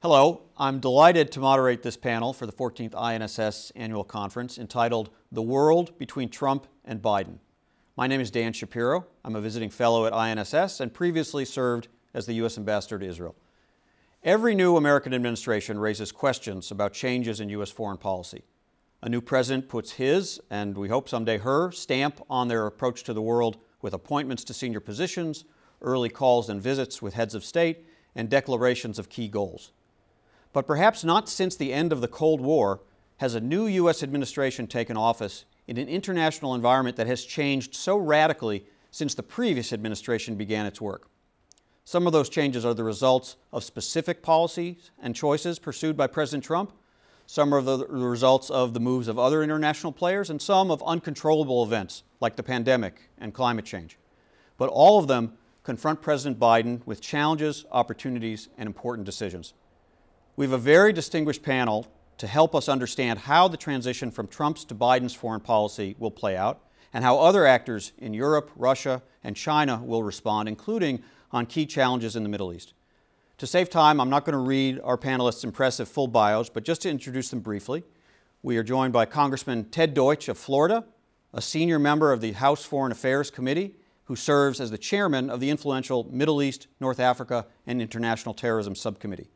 Hello, I'm delighted to moderate this panel for the 14th INSS annual conference entitled The World Between Trump and Biden. My name is Dan Shapiro. I'm a visiting fellow at INSS and previously served as the U.S. Ambassador to Israel. Every new American administration raises questions about changes in U.S. foreign policy. A new president puts his, and we hope someday her, stamp on their approach to the world with appointments to senior positions, early calls and visits with heads of state, and declarations of key goals. But perhaps not since the end of the Cold War has a new U.S. administration taken office in an international environment that has changed so radically since the previous administration began its work. Some of those changes are the results of specific policies and choices pursued by President Trump. Some are the results of the moves of other international players, and some of uncontrollable events like the pandemic and climate change. But all of them confront President Biden with challenges, opportunities, and important decisions. We have a very distinguished panel to help us understand how the transition from Trump's to Biden's foreign policy will play out and how other actors in Europe, Russia, and China will respond, including on key challenges in the Middle East. To save time, I'm not going to read our panelists' impressive full bios, but just to introduce them briefly, we are joined by Congressman Ted Deutsch of Florida, a senior member of the House Foreign Affairs Committee, who serves as the chairman of the influential Middle East, North Africa, and International Terrorism Subcommittee.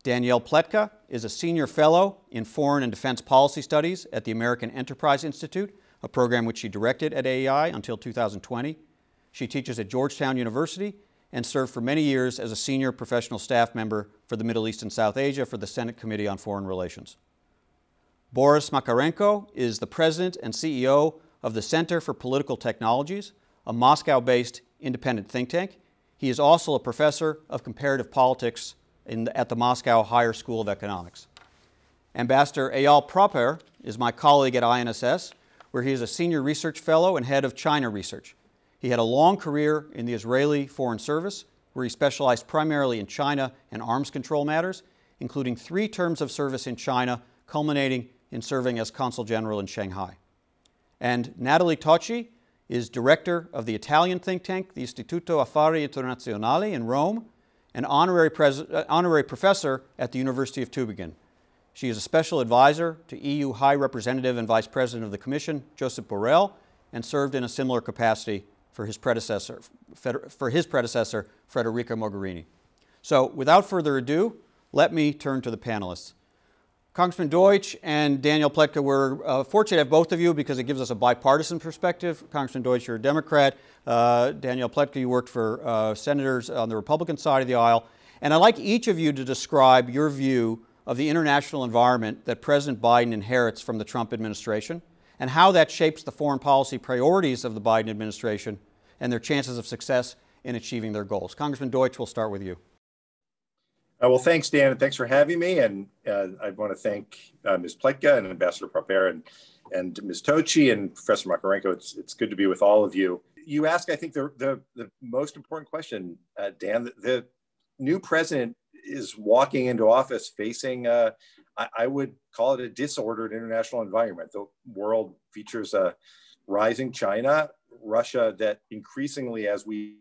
Danielle Pletka is a senior fellow in Foreign and Defense Policy Studies at the American Enterprise Institute, a program which she directed at AEI until 2020. She teaches at Georgetown University and served for many years as a senior professional staff member for the Middle East and South Asia for the Senate Committee on Foreign Relations. Boris Makarenko is the president and CEO of the Center for Political Technologies, a Moscow-based independent think tank. He is also a professor of comparative politics at the Moscow Higher School of Economics. Ambassador Aeyal Propper is my colleague at INSS, where he is a senior research fellow and head of China research. He had a long career in the Israeli Foreign Service, where he specialized primarily in China and arms control matters, including 3 terms of service in China, culminating in serving as Consul General in Shanghai. And Natalie Tocci is director of the Italian think tank, the Istituto Affari Internazionali in Rome, an honorary professor at the University of Tübingen. She is a special advisor to EU High Representative and Vice President of the Commission, Josep Borrell, and served in a similar capacity for his predecessor, Federica Mogherini. So, without further ado, let me turn to the panelists. Congressman Deutsch and Danielle Pletka, we're fortunate to have both of you because it gives us a bipartisan perspective. Congressman Deutsch, you're a Democrat. Danielle Pletka, you worked for senators on the Republican side of the aisle. And I'd like each of you to describe your view of the international environment that President Biden inherits from the Trump administration and how that shapes the foreign policy priorities of the Biden administration and their chances of success in achieving their goals. Congressman Deutsch, we'll start with you. Well, thanks, Dan, and thanks for having me. And I want to thank Ms. Pletka and Ambassador Propper and Ms. Tocci and Professor Makarenko. It's good to be with all of you. You ask, I think, the most important question, Dan. The new president is walking into office facing, I would call it a disordered international environment. The world features a rising China, Russia that increasingly, as we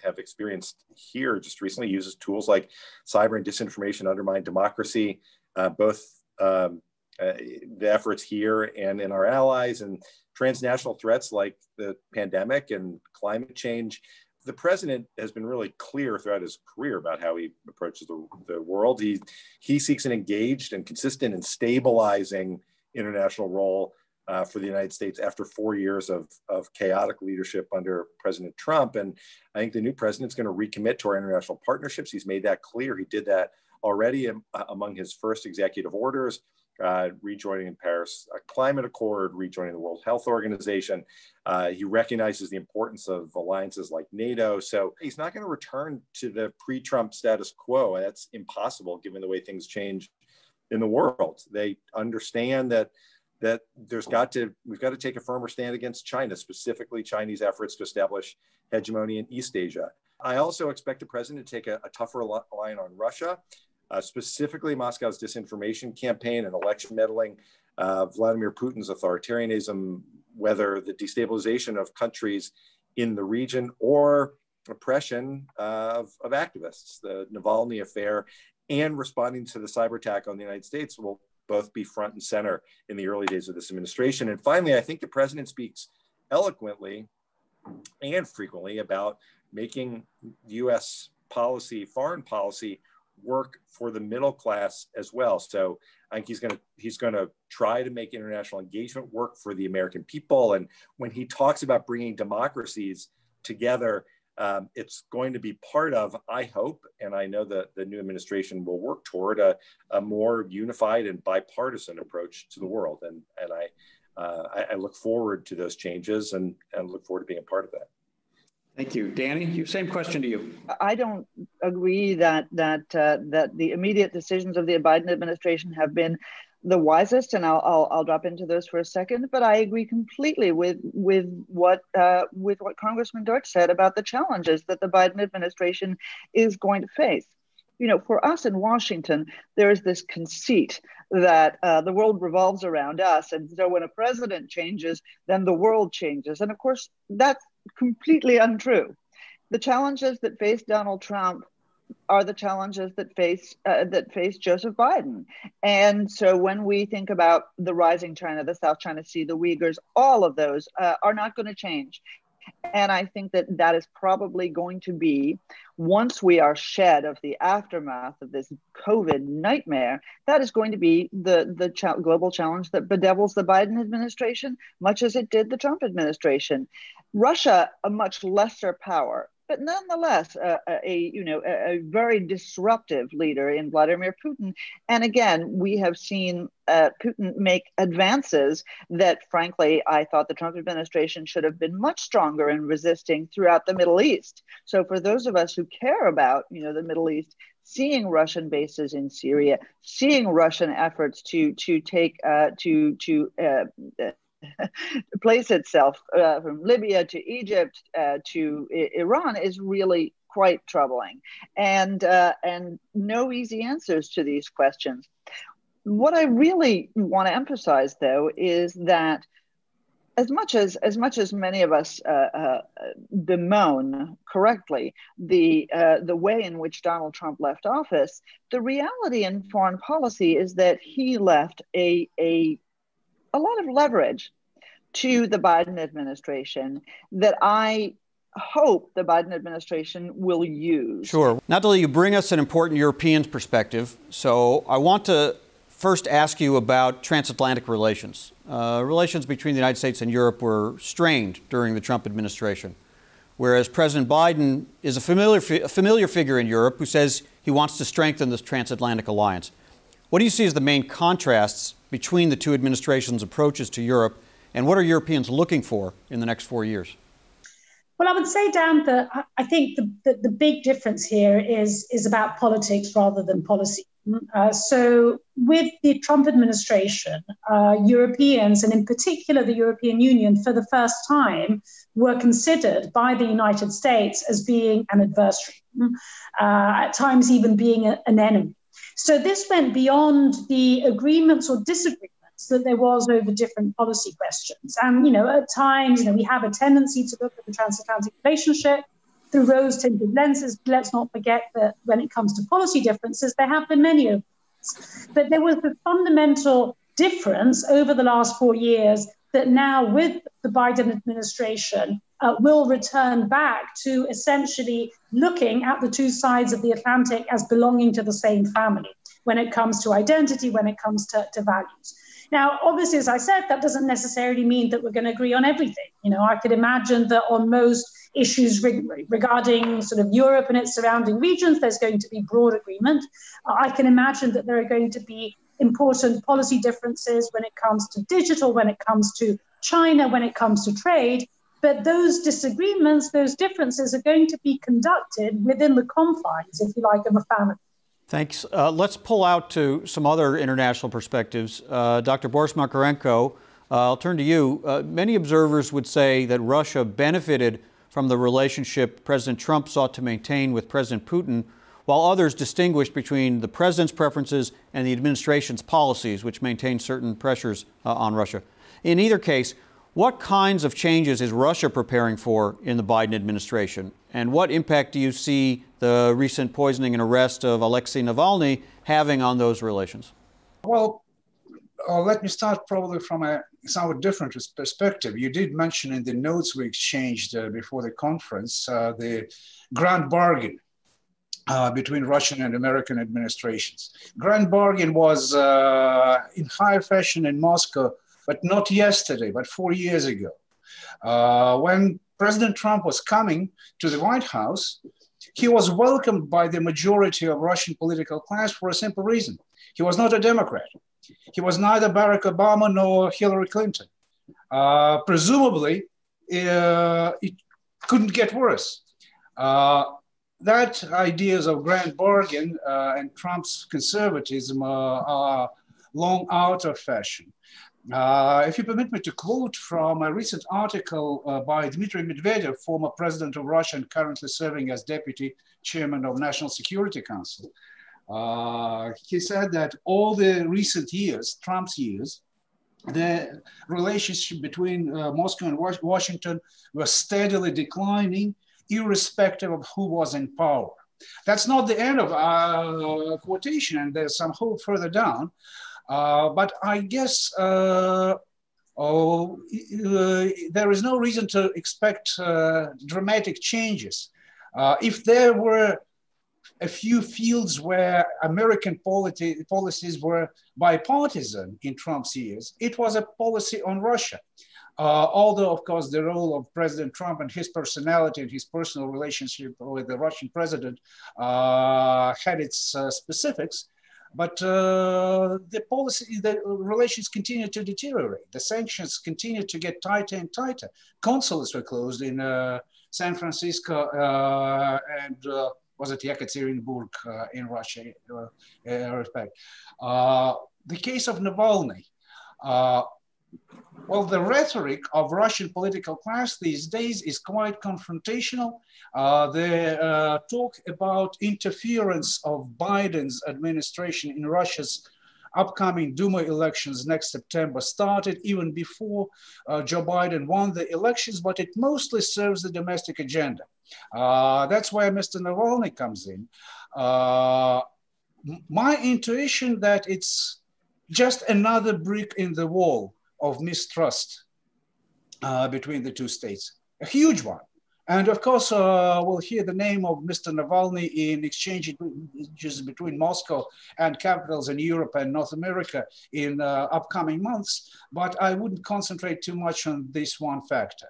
have experienced here just recently, uses tools like cyber and disinformation to undermine democracy, both the efforts here and in our allies, and transnational threats like the pandemic and climate change. The president has been really clear throughout his career about how he approaches the world. He seeks an engaged and consistent and stabilizing international role for the United States after 4 years of chaotic leadership under President Trump. And I think the new president's going to recommit to our international partnerships. He's made that clear. He did that already among his first executive orders, rejoining the Paris Climate Accord, rejoining the World Health Organization. He recognizes the importance of alliances like NATO. So he's not going to return to the pre-Trump status quo. That's impossible given the way things change in the world. They understand that we've got to take a firmer stand against China, specifically Chinese efforts to establish hegemony in East Asia. I also expect the president to take a tougher line on Russia, specifically Moscow's disinformation campaign and election meddling, Vladimir Putin's authoritarianism, whether the destabilization of countries in the region or oppression of activists, the Navalny affair, and responding to the cyber attack on the United States will both be front and center in the early days of this administration. And finally, I think the president speaks eloquently and frequently about making U.S. policy, foreign policy, work for the middle class as well. So I think he's going to try to make international engagement work for the American people. And when he talks about bringing democracies together, it's going to be part of, I hope, and I know that the new administration will work toward a more unified and bipartisan approach to the world. And I look forward to those changes and look forward to being a part of that. Thank you. Danny, same question to you. I don't agree that the immediate decisions of the Biden administration have been the wisest, and I'll drop into those for a second. But I agree completely with what Congressman Deutsch said about the challenges that the Biden administration is going to face. You know, for us in Washington, there is this conceit that the world revolves around us, and so when a president changes, then the world changes. And of course, that's completely untrue. The challenges that face Donald Trump are the challenges that face Joseph Biden. And so when we think about the rising China, the South China Sea, the Uyghurs, all of those are not going to change. And I think that is probably going to be, once we are shed of the aftermath of this COVID nightmare, that is going to be the global challenge that bedevils the Biden administration, much as it did the Trump administration. Russia, a much lesser power, but nonetheless, a very disruptive leader in Vladimir Putin. And again, we have seen Putin make advances that, frankly, I thought the Trump administration should have been much stronger in resisting throughout the Middle East. So for those of us who care about, the Middle East, seeing Russian bases in Syria, seeing Russian efforts to place itself from Libya to Egypt to Iran is really quite troubling, and no easy answers to these questions. What I really want to emphasize, though, is that as much as many of us bemoan correctly the way in which Donald Trump left office, the reality in foreign policy is that he left a lot of leverage to the Biden administration that I hope the Biden administration will use. Sure. Natalie, you bring us an important European perspective. So I want to first ask you about transatlantic relations. Relations between the United States and Europe were strained during the Trump administration, whereas President Biden is a familiar figure in Europe who says he wants to strengthen this transatlantic alliance. What do you see as the main contrasts between the two administrations' approaches to Europe, and what are Europeans looking for in the next 4 years? Well, I would say, Dan, that I think the big difference here is about politics rather than policy. So with the Trump administration, Europeans, and in particular the European Union, for the first time, were considered by the United States as being an adversary, at times even being an enemy. So this went beyond the agreements or disagreements that there was over different policy questions. And, at times, we have a tendency to look at the transatlantic relationship through rose-tinted lenses. Let's not forget that when it comes to policy differences, there have been many of these. But there was a fundamental difference over the last 4 years that now with the Biden administration will return back to essentially looking at the two sides of the Atlantic as belonging to the same family when it comes to identity, when it comes to values. Now, obviously, as I said, that doesn't necessarily mean that we're going to agree on everything. I could imagine that on most issues regarding sort of Europe and its surrounding regions, there's going to be broad agreement. I can imagine that there are going to be important policy differences when it comes to digital, when it comes to China, when it comes to trade. But those disagreements, those differences are going to be conducted within the confines, if you like, of a family. Thanks. Let's pull out to some other international perspectives. Dr. Boris Makarenko, I'll turn to you. Many observers would say that Russia benefited from the relationship President Trump sought to maintain with President Putin, while others distinguished between the president's preferences and the administration's policies, which maintain certain pressures on Russia. In either case, What kinds of changes is Russia preparing for in the Biden administration? And what impact do you see the recent poisoning and arrest of Alexei Navalny having on those relations? Well, let me start probably from a somewhat different perspective. You did mention in the notes we exchanged before the conference the grand bargain between Russian and American administrations. Grand bargain was in high fashion in Moscow, but not yesterday, but 4 years ago. When President Trump was coming to the White House, he was welcomed by the majority of Russian political class for a simple reason. He was not a Democrat. He was neither Barack Obama nor Hillary Clinton. Presumably, it couldn't get worse. That ideas of grand bargain and Trump's conservatism are long out of fashion. If you permit me to quote from a recent article by Dmitry Medvedev, former president of Russia and currently serving as deputy chairman of National Security Council. He said that all the recent years, Trump's years, the relationship between Moscow and Washington was steadily declining, irrespective of who was in power. That's not the end of our quotation, and there's some hope further down. But I guess there is no reason to expect dramatic changes. If there were a few fields where American policies were bipartisan in Trump's years, it was a policy on Russia. Although, of course, the role of President Trump and his personality and his personal relationship with the Russian president had its specifics, but the relations continued to deteriorate. The sanctions continued to get tighter and tighter. Consulates were closed in San Francisco and was it Yekaterinburg in Russia? The case of Navalny. Well, the rhetoric of Russian political class these days is quite confrontational. They talk about interference of Biden's administration in Russia's upcoming Duma elections next September started even before Joe Biden won the elections, but it mostly serves the domestic agenda. That's where Mr. Navalny comes in. My intuition that it's just another brick in the wall of mistrust between the two states, a huge one. And of course, we'll hear the name of Mr. Navalny in exchanges between Moscow and capitals in Europe and North America in upcoming months, but I wouldn't concentrate too much on this one factor.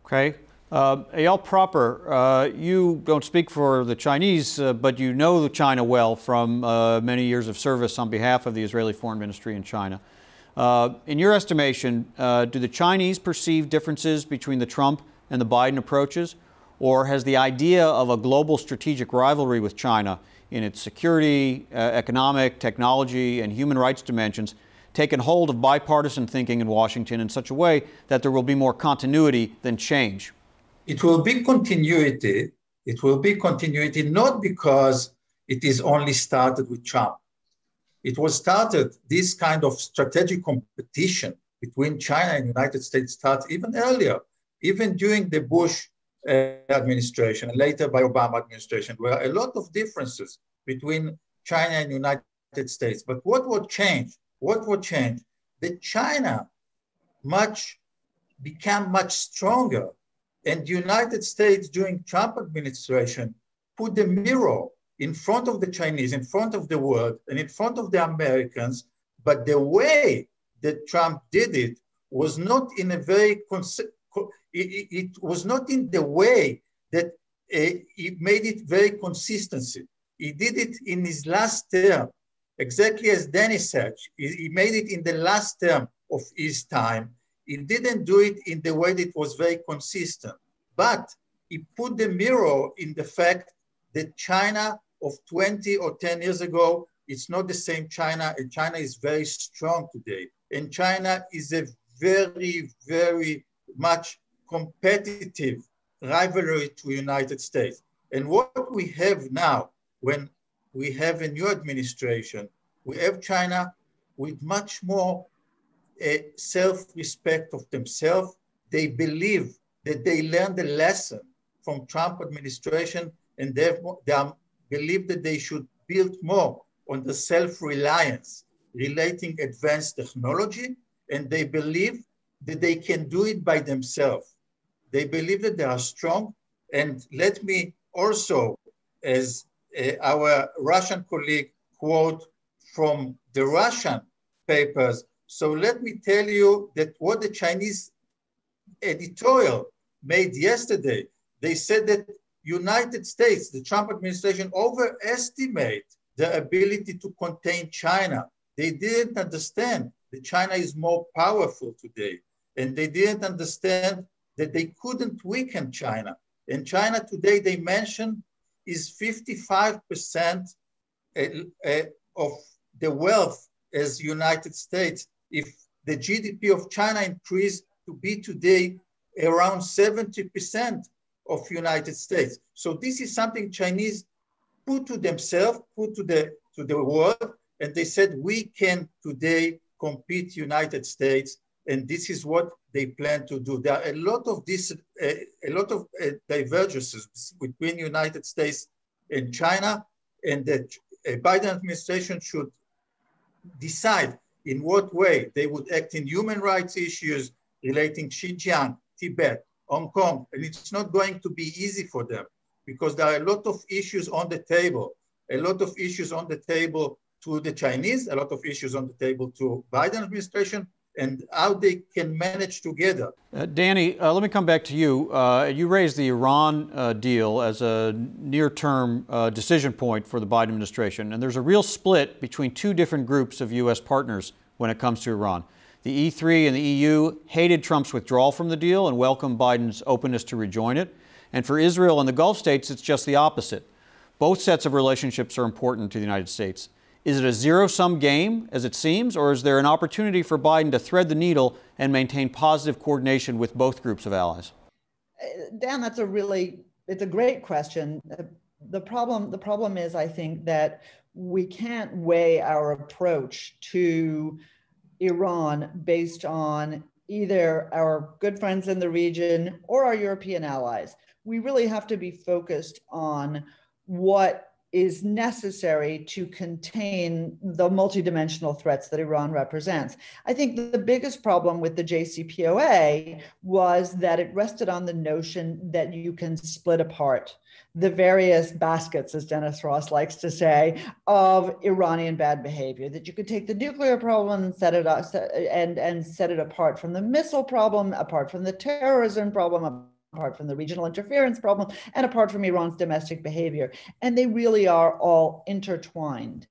Okay. Aeyal proper, you don't speak for the Chinese, but you know China well from many years of service on behalf of the Israeli Foreign Ministry in China. In your estimation, do the Chinese perceive differences between the Trump and the Biden approaches, or has the idea of a global strategic rivalry with China in its security, economic, technology, and human rights dimensions taken hold of bipartisan thinking in Washington in such a way that there will be more continuity than change? It will be continuity. It will be continuity not because it is only started with Trump. It was started, this kind of strategic competition between China and the United States started even earlier, even during the Bush administration and later by Obama administration, where a lot of differences between China and the United States. But what would change? What would change? That China became much stronger, and the United States during Trump administration put the mirror in front of the Chinese, in front of the world, and in front of the Americans. But the way that Trump did it was not in a very, it was not in the way that he made it very consistency. He did it in his last term, exactly as Danny said. He made it in the last term of his time. He didn't do it in the way that was very consistent, but he put the mirror in the fact that China of 20 or 10 years ago, it's not the same China, and China is very strong today. And China is a very, very much competitive rivalry to the United States. And what we have now, when we have a new administration, we have China with much more a self-respect of themselves. They believe that they learned a lesson from Trump administration, and they believe that they should build more on the self-reliance relating advanced technology, and they believe that they can do it by themselves. They believe that they are strong. And let me also, as our Russian colleague, quote from the Russian papers. So let me tell you that what the Chinese editorial made yesterday, they said that United States, the Trump administration, overestimate the ability to contain China. They didn't understand that China is more powerful today. And they didn't understand that they couldn't weaken China. And China today, they mentioned, is 55% of the wealth as United States. If the GDP of China increased to be today around 70% of United States. So this is something Chinese put to themselves, put to the world, and they said, we can today compete United States, and this is what they plan to do. There are a lot of divergences between United States and China, and the Biden administration should decide in what way they would act in human rights issues relating Xinjiang, Tibet, Hong Kong, and it's not going to be easy for them because there are a lot of issues on the table, to the Chinese, a lot of issues on the table to Biden administration, and how they can manage together. Danny, let me come back to you. You raised the Iran deal as a near-term decision point for the Biden administration, and there's a real split between two different groups of U.S. partners when it comes to Iran. The E3 and the EU hated Trump's withdrawal from the deal and welcomed Biden's openness to rejoin it. And for Israel and the Gulf states, it's just the opposite. Both sets of relationships are important to the United States. Is it a zero-sum game, as it seems, or is there an opportunity for Biden to thread the needle and maintain positive coordination with both groups of allies? Dan, it's a great question. The problem is, I think, that we can't weigh our approach to Iran based on either our good friends in the region or our European allies. We really have to be focused on what is necessary to contain the multidimensional threats that Iran represents. I think the biggest problem with the JCPOA was that it rested on the notion that you can split apart the various baskets, as Dennis Ross likes to say, of Iranian bad behavior, that you could take the nuclear problem and set it apart from the missile problem, apart from the terrorism problem, apart from the regional interference problem, and apart from Iran's domestic behavior. And they really are all intertwined.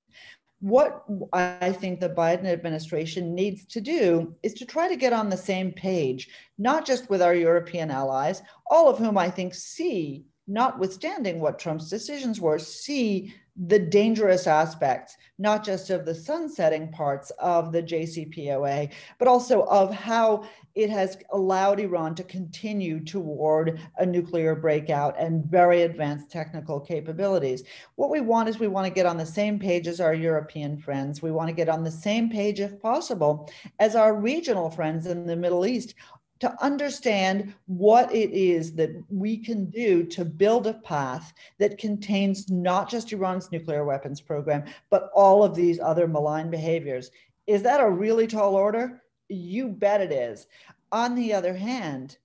What I think the Biden administration needs to do is to try to get on the same page, not just with our European allies, all of whom I think see, notwithstanding what Trump's decisions were, see the dangerous aspects, not just of the sunsetting parts of the JCPOA, but also of how it has allowed Iran to continue toward a nuclear breakout and very advanced technical capabilities. What we want is we want to get on the same page as our European friends. We want to get on the same page, if possible, as our regional friends in the Middle East, to understand what it is that we can do to build a path that contains not just Iran's nuclear weapons program, but all of these other malign behaviors. Is that a really tall order? You bet it is. On the other hand,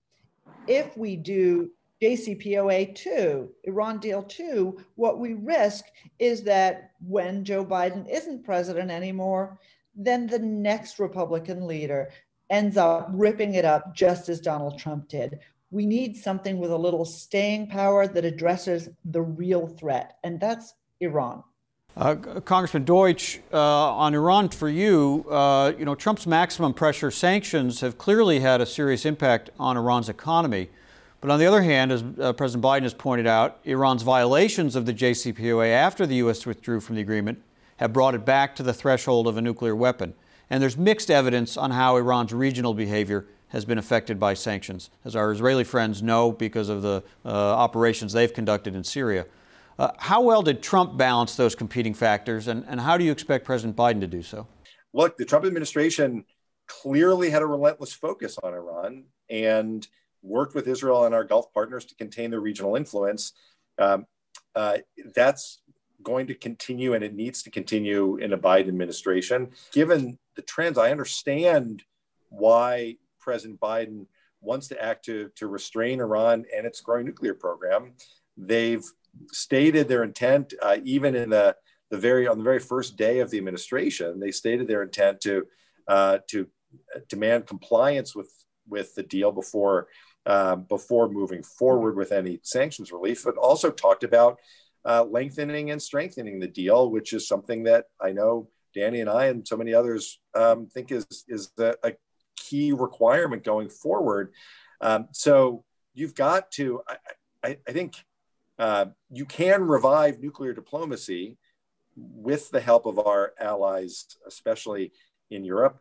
if we do JCPOA 2, Iran deal 2, what we risk is that when Joe Biden isn't president anymore, then the next Republican leader ends up ripping it up just as Donald Trump did. We need something with a little staying power that addresses the real threat, and that's Iran. Congressman Deutsch, on Iran for you, Trump's maximum pressure sanctions have clearly had a serious impact on Iran's economy. But on the other hand, as President Biden has pointed out, Iran's violations of the JCPOA after the U.S. withdrew from the agreement have brought it back to the threshold of a nuclear weapon. And there's mixed evidence on how Iran's regional behavior has been affected by sanctions, as our Israeli friends know because of the operations they've conducted in Syria. How well did Trump balance those competing factors, and how do you expect President Biden to do so? Look, the Trump administration clearly had a relentless focus on Iran and worked with Israel and our Gulf partners to contain the regional influence. That's going to continue, and it needs to continue in a Biden administration. Given the trends, I understand why President Biden wants to act to restrain Iran and its growing nuclear program. They've stated their intent, even in on the very first day of the administration. They stated their intent to demand compliance with the deal before moving forward with any sanctions relief, but also talked about lengthening and strengthening the deal, which is something that I know Danny and I and so many others think is a key requirement going forward. So you've got to, I think you can revive nuclear diplomacy with the help of our allies, especially in Europe.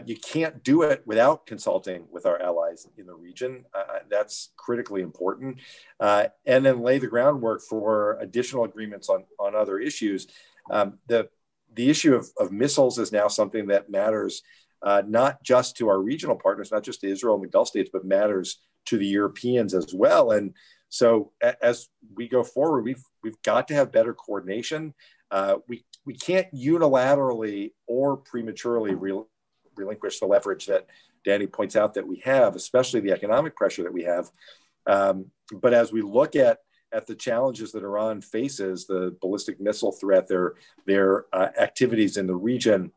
You can't do it without consulting with our allies in the region. That's critically important. And then lay the groundwork for additional agreements on other issues. The issue of missiles is now something that matters not just to our regional partners, not just to Israel and the Gulf states, but matters to the Europeans as well. And so as we go forward, we've got to have better coordination. We can't unilaterally or prematurely relinquish the leverage that Danny points out that we have, especially the economic pressure that we have. But as we look at the challenges that Iran faces, the ballistic missile threat, their activities in the region,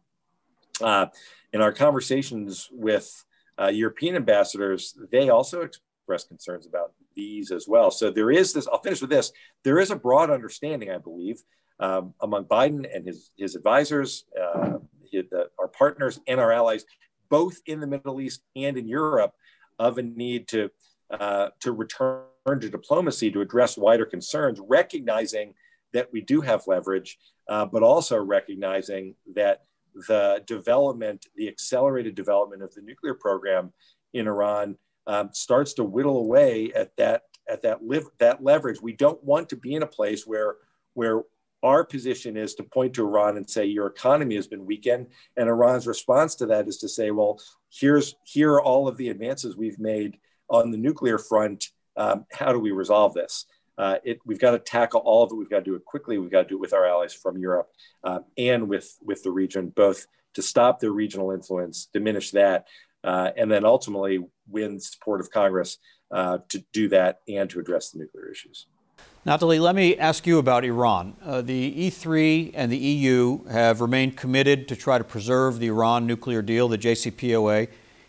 in our conversations with European ambassadors, they also expressed concerns about these as well. So there is this, I'll finish with this, there is a broad understanding, I believe, among Biden and his advisors, our partners and our allies, both in the Middle East and in Europe, of a need to return to diplomacy to address wider concerns, recognizing that we do have leverage, but also recognizing that the accelerated development of the nuclear program in Iran starts to whittle away at that leverage. We don't want to be in a place where our position is to point to Iran and say, your economy has been weakened. And Iran's response to that is to say, well, here are all of the advances we've made on the nuclear front. How do we resolve this? We've got to tackle all of it. We've got to do it quickly. We've got to do it with our allies from Europe and with the region, both to stop their regional influence, diminish that, and then ultimately win support of Congress to do that and to address the nuclear issues. Natalie, let me ask you about Iran. The E3 and the EU have remained committed to try to preserve the Iran nuclear deal, the JCPOA,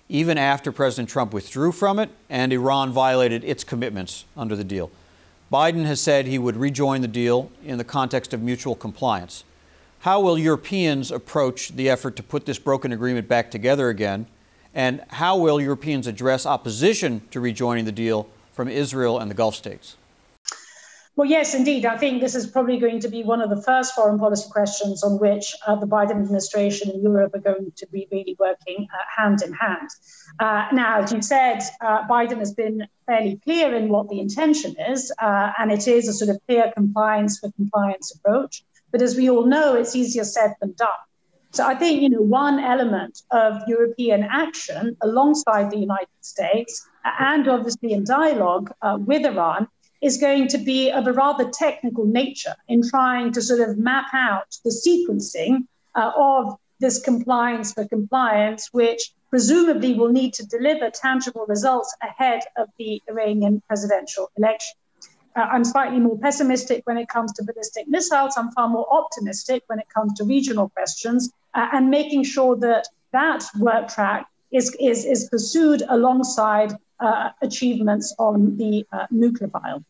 even after President Trump withdrew from it and Iran violated its commitments under the deal. Biden has said he would rejoin the deal in the context of mutual compliance. How will Europeans approach the effort to put this broken agreement back together again? And how will Europeans address opposition to rejoining the deal from Israel and the Gulf states? Well, yes, indeed. I think this is probably going to be one of the first foreign policy questions on which the Biden administration and Europe are going to be really working hand in hand. Now, as you said, Biden has been fairly clear in what the intention is, and it is a sort of clear compliance for compliance approach. But as we all know, it's easier said than done. So I think, one element of European action alongside the United States and obviously in dialogue with Iran is going to be of a rather technical nature in trying to sort of map out the sequencing of this compliance for compliance, which presumably will need to deliver tangible results ahead of the Iranian presidential election. I'm slightly more pessimistic when it comes to ballistic missiles. I'm far more optimistic when it comes to regional questions and making sure that that work track is pursued alongside achievements on the nuclear file.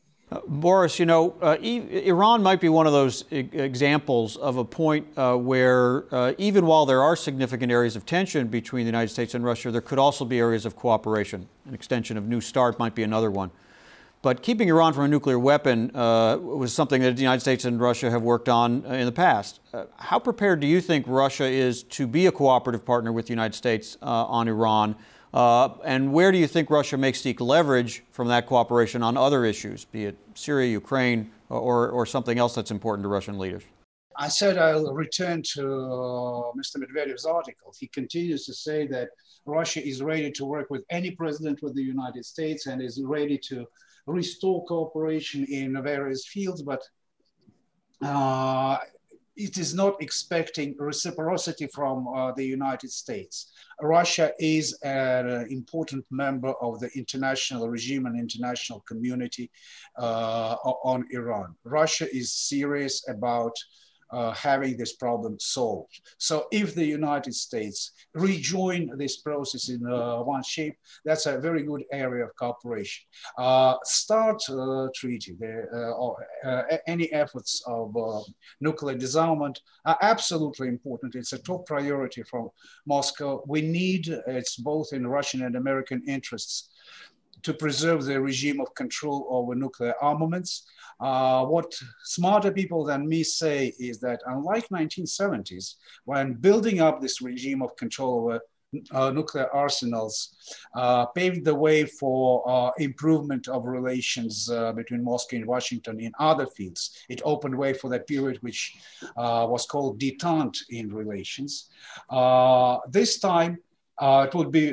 Boris, Iran might be one of those examples of a point where even while there are significant areas of tension between the United States and Russia, there could also be areas of cooperation. An extension of New START might be another one. But keeping Iran from a nuclear weapon was something that the United States and Russia have worked on in the past. How prepared do you think Russia is to be a cooperative partner with the United States on Iran? And where do you think Russia may seek leverage from that cooperation on other issues, be it Syria, Ukraine, or something else that's important to Russian leaders? I said I'll return to Mr. Medvedev's article. He continues to say that Russia is ready to work with any president with the United States and is ready to restore cooperation in various fields, but it is not expecting reciprocity from the United States. Russia is an important member of the international regime and international community on Iran. Russia is serious about having this problem solved. So if the United States rejoin this process in one shape, that's a very good area of cooperation. START treaty, any efforts of nuclear disarmament are absolutely important. It's a top priority from Moscow. We need, it's both in Russian and American interests, to preserve the regime of control over nuclear armaments. What smarter people than me say is that unlike 1970s, when building up this regime of control over nuclear arsenals paved the way for improvement of relations between Moscow and Washington in other fields. It opened way for that period which was called detente in relations. This time, it would be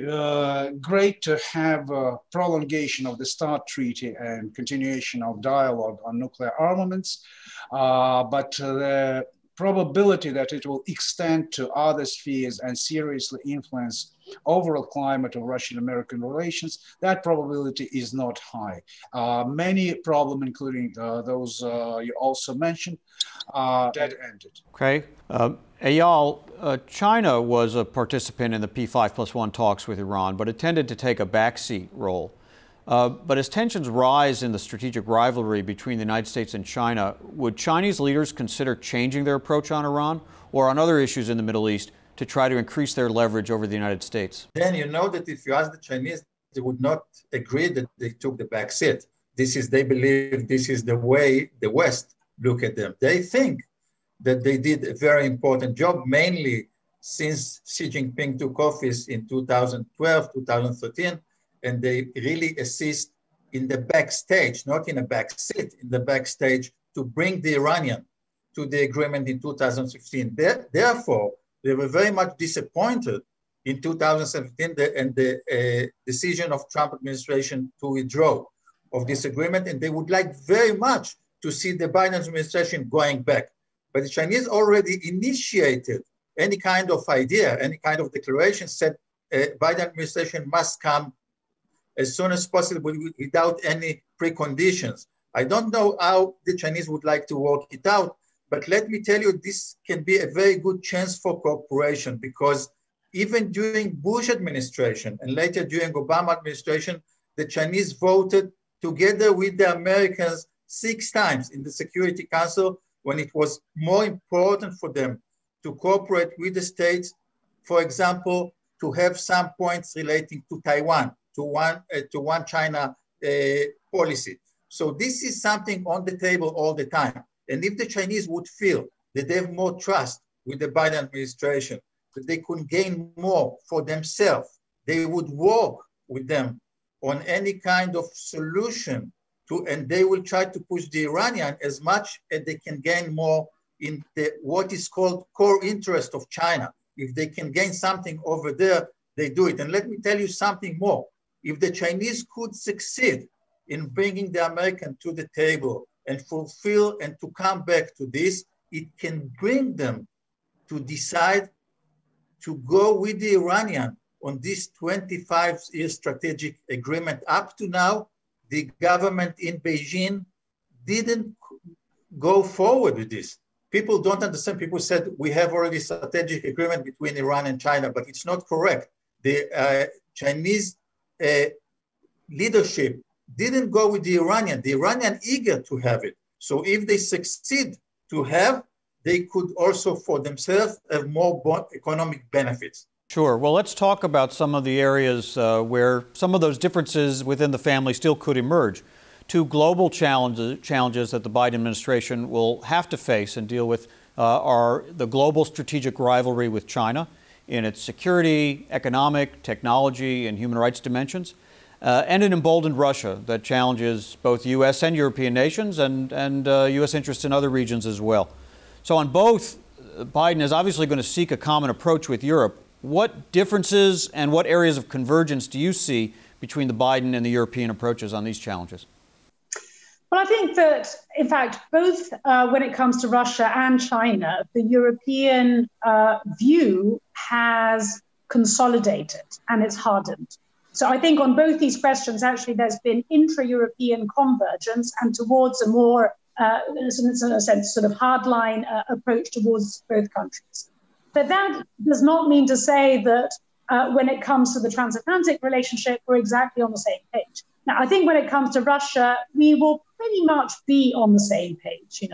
great to have a prolongation of the START treaty and continuation of dialogue on nuclear armaments, but the probability that it will extend to other spheres and seriously influence overall climate of Russian-American relations, that probability is not high. Many problems, including those you also mentioned, are dead-ended. Okay. Aeyal, China was a participant in the P5+1 talks with Iran, but it tended to take a backseat role. But as tensions rise in the strategic rivalry between the United States and China, would Chinese leaders consider changing their approach on Iran or on other issues in the Middle East to try to increase their leverage over the United States? Then you know that if you ask the Chinese, they would not agree that they took the back seat. They believe this is the way the West look at them. They think that they did a very important job, mainly since Xi Jinping took office in 2012, 2013, and they really assist in the backstage, not in a back seat, in the backstage to bring the Iranian to the agreement in 2015. Therefore, they were very much disappointed in 2017 and the decision of Trump administration to withdraw of this agreement, and they would like very much to see the Biden administration going back. But the Chinese already initiated any kind of idea, any kind of declaration, said Biden administration must come as soon as possible without any preconditions. I don't know how the Chinese would like to work it out, but let me tell you, this can be a very good chance for cooperation, because even during Bush administration and later during Obama administration, the Chinese voted together with the Americans 6 times in the Security Council when it was more important for them to cooperate with the states, for example, to have some points relating to Taiwan, to one China policy. So this is something on the table all the time. And if the Chinese would feel that they have more trust with the Biden administration, that they could gain more for themselves, they would work with them on any kind of solution and they will try to push the Iranian as much as they can gain more in what is called core interest of China. If they can gain something over there, they do it. And let me tell you something more. If the Chinese could succeed in bringing the American to the table and fulfill and to come back to this, it can bring them to decide to go with the Iranian on this 25-year strategic agreement. Up to now, the government in Beijing didn't go forward with this. People don't understand. People said we have already a strategic agreement between Iran and China, but it's not correct. The Chinese leadership didn't go with the Iranian eager to have it. So if they succeed to have, they could also for themselves have more economic benefits. Sure. Well, let's talk about some of the areas where some of those differences within the family still could emerge. 2 global challenges that the Biden administration will have to face and deal with are the global strategic rivalry with China in its security, economic, technology, and human rights dimensions, and an emboldened Russia that challenges both U.S. and European nations and U.S. interests in other regions as well. So on both, Biden is obviously going to seek a common approach with Europe. What differences and what areas of convergence do you see between the Biden and the European approaches on these challenges? Well, I think that, in fact, both when it comes to Russia and China, the European view has consolidated and it's hardened. So I think on both these questions, actually, there's been intra-European convergence and towards a more, in a sense, sort of hardline approach towards both countries. But that does not mean to say that when it comes to the transatlantic relationship, we're exactly on the same page. Now, I think when it comes to Russia, we will pretty much be on the same page,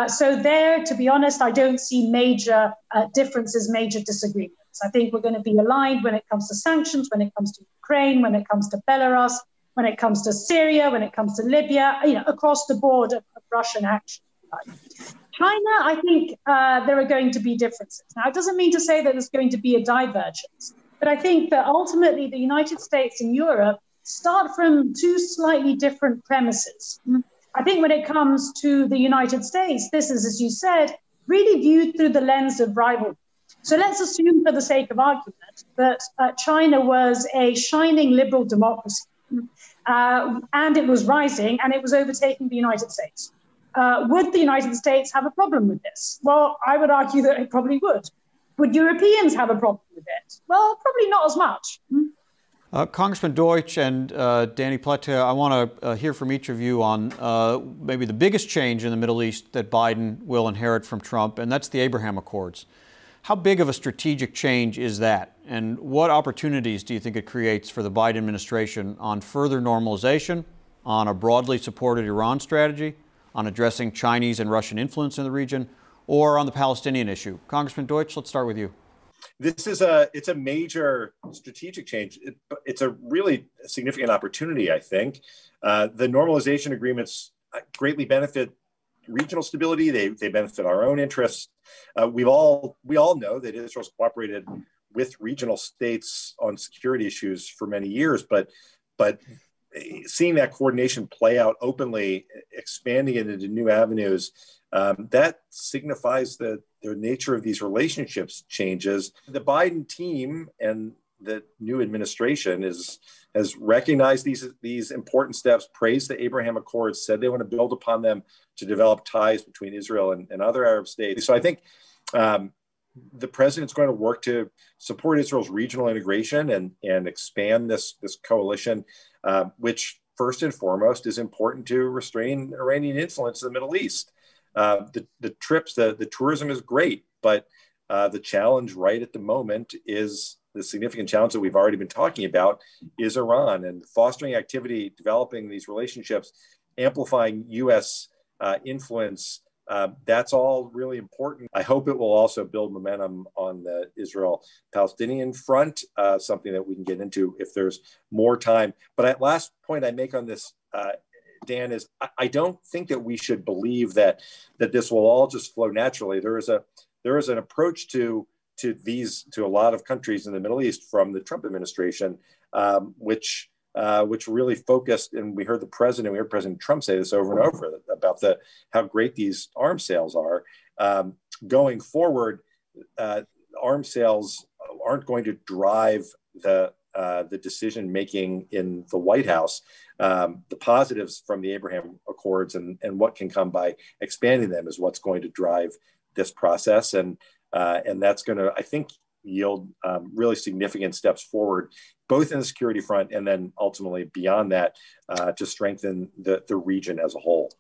So there, to be honest, I don't see major differences, major disagreements. I think we're going to be aligned when it comes to sanctions, when it comes to Ukraine, when it comes to Belarus, when it comes to Syria, when it comes to Libya, across the board of Russian action. China, I think there are going to be differences. Now, it doesn't mean to say that there's going to be a divergence, but I think that ultimately the United States and Europe start from two slightly different premises. I think when it comes to the United States, this is, as you said, really viewed through the lens of rivalry. So let's assume for the sake of argument that China was a shining liberal democracy and it was rising and it was overtaking the United States. Would the United States have a problem with this? Well, I would argue that it probably would. Would Europeans have a problem with it? Well, probably not as much. Congressman Deutsch and Danny Pletka, I want to hear from each of you on maybe the biggest change in the Middle East that Biden will inherit from Trump, and that's the Abraham Accords. How big of a strategic change is that? And what opportunities do you think it creates for the Biden administration on further normalization, on a broadly supported Iran strategy, on addressing Chinese and Russian influence in the region, or on the Palestinian issue? Congressman Deutsch, let's start with you. It's a major strategic change. It's a really significant opportunity, I think. The normalization agreements greatly benefit regional stability. They benefit our own interests. We all know that Israel's cooperated with regional states on security issues for many years, but seeing that coordination play out openly, expanding it into new avenues, that signifies that the nature of these relationships changes. The Biden team and the new administration has recognized these important steps, praised the Abraham Accords, said they want to build upon them to develop ties between Israel and other Arab states. So I think the president's going to work to support Israel's regional integration and expand this coalition, which first and foremost is important to restrain Iranian influence in the Middle East. The trips, the tourism is great, but the challenge right at the moment is the significant challenge that we've already been talking about is Iran, and fostering activity, developing these relationships, amplifying U.S. Influence. That's all really important. I hope it will also build momentum on the Israel-Palestinian front, something that we can get into if there's more time. But the last point I make on this, Dan, is I don't think that we should believe that this will all just flow naturally. There is an approach to a lot of countries in the Middle East from the Trump administration, which really focused, and we heard President Trump say this over and over about how great these arms sales are. Going forward, arms sales aren't going to drive the decision making in the White House. The positives from the Abraham Accords and what can come by expanding them is what's going to drive this process, and that's going to, I think, yield really significant steps forward, both in the security front and then ultimately beyond that, to strengthen the region as a whole.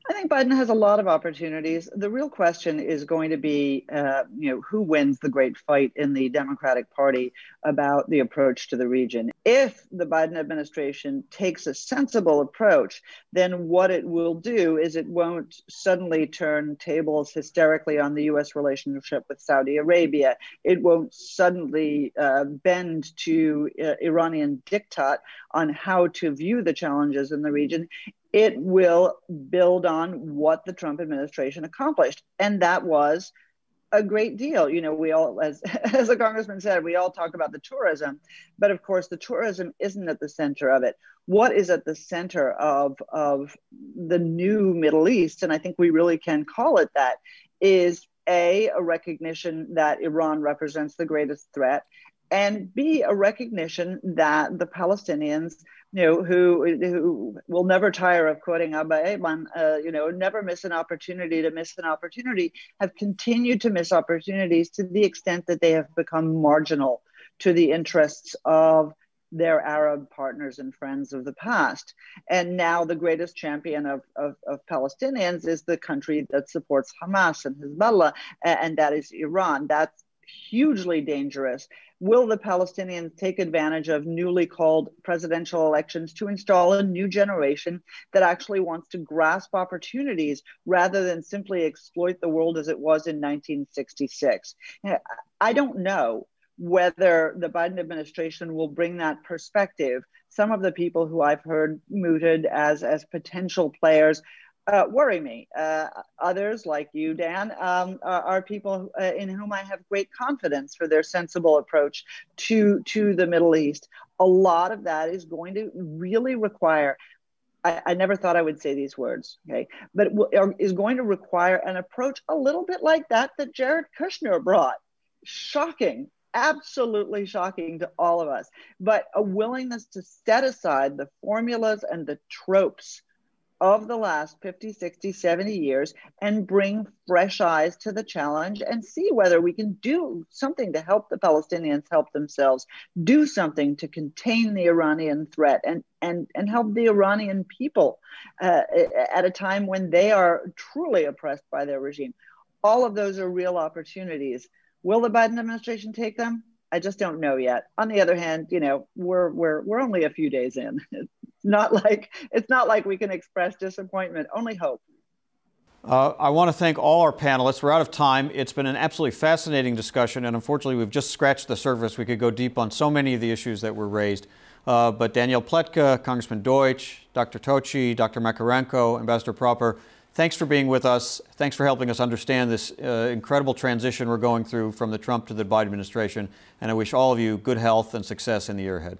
I think Biden has a lot of opportunities. The real question is going to be, who wins the great fight in the Democratic Party about the approach to the region. If the Biden administration takes a sensible approach, then what it will do is it won't suddenly turn tables hysterically on the U.S. relationship with Saudi Arabia. It won't suddenly bend to Iranian diktat on how to view the challenges in the region. It will build on what the Trump administration accomplished. And that was a great deal. We all, as the congressman said, we all talk about the tourism, but of course the tourism isn't at the center of it. What is at the center of the new Middle East, and I think we really can call it that, is A, a recognition that Iran represents the greatest threat, and B, a recognition that the Palestinians, who will never tire of quoting Abba Eban, never miss an opportunity to miss an opportunity, have continued to miss opportunities to the extent that they have become marginal to the interests of their Arab partners and friends of the past. And now the greatest champion of Palestinians is the country that supports Hamas and Hezbollah, and that is Iran. That's hugely dangerous. Will the Palestinians take advantage of newly called presidential elections to install a new generation that actually wants to grasp opportunities rather than simply exploit the world as it was in 1966? I don't know whether the Biden administration will bring that perspective. Some of the people who I've heard mooted as potential players worry me. Others, like you, Dan, are people in whom I have great confidence for their sensible approach to the Middle East. A lot of that is going to really require, I never thought I would say these words, okay, but is going to require an approach a little bit like that Jared Kushner brought. Shocking. Absolutely shocking to all of us, but a willingness to set aside the formulas and the tropes of the last 50, 60, 70 years and bring fresh eyes to the challenge and see whether we can do something to help the Palestinians help themselves, do something to contain the Iranian threat and help the Iranian people at a time when they are truly oppressed by their regime. All of those are real opportunities. Will the Biden administration take them? I just don't know yet. On the other hand, we're only a few days in. It's not like we can express disappointment, only hope. I want to thank all our panelists. We're out of time. It's been an absolutely fascinating discussion, and unfortunately, we've just scratched the surface. We could go deep on so many of the issues that were raised. But Daniel Pletka, Congressman Deutsch, Dr. טוצ'י, Dr. Makarenko, Ambassador Propper, thanks for being with us. Thanks for helping us understand this incredible transition we're going through from the Trump to the Biden administration. And I wish all of you good health and success in the year ahead.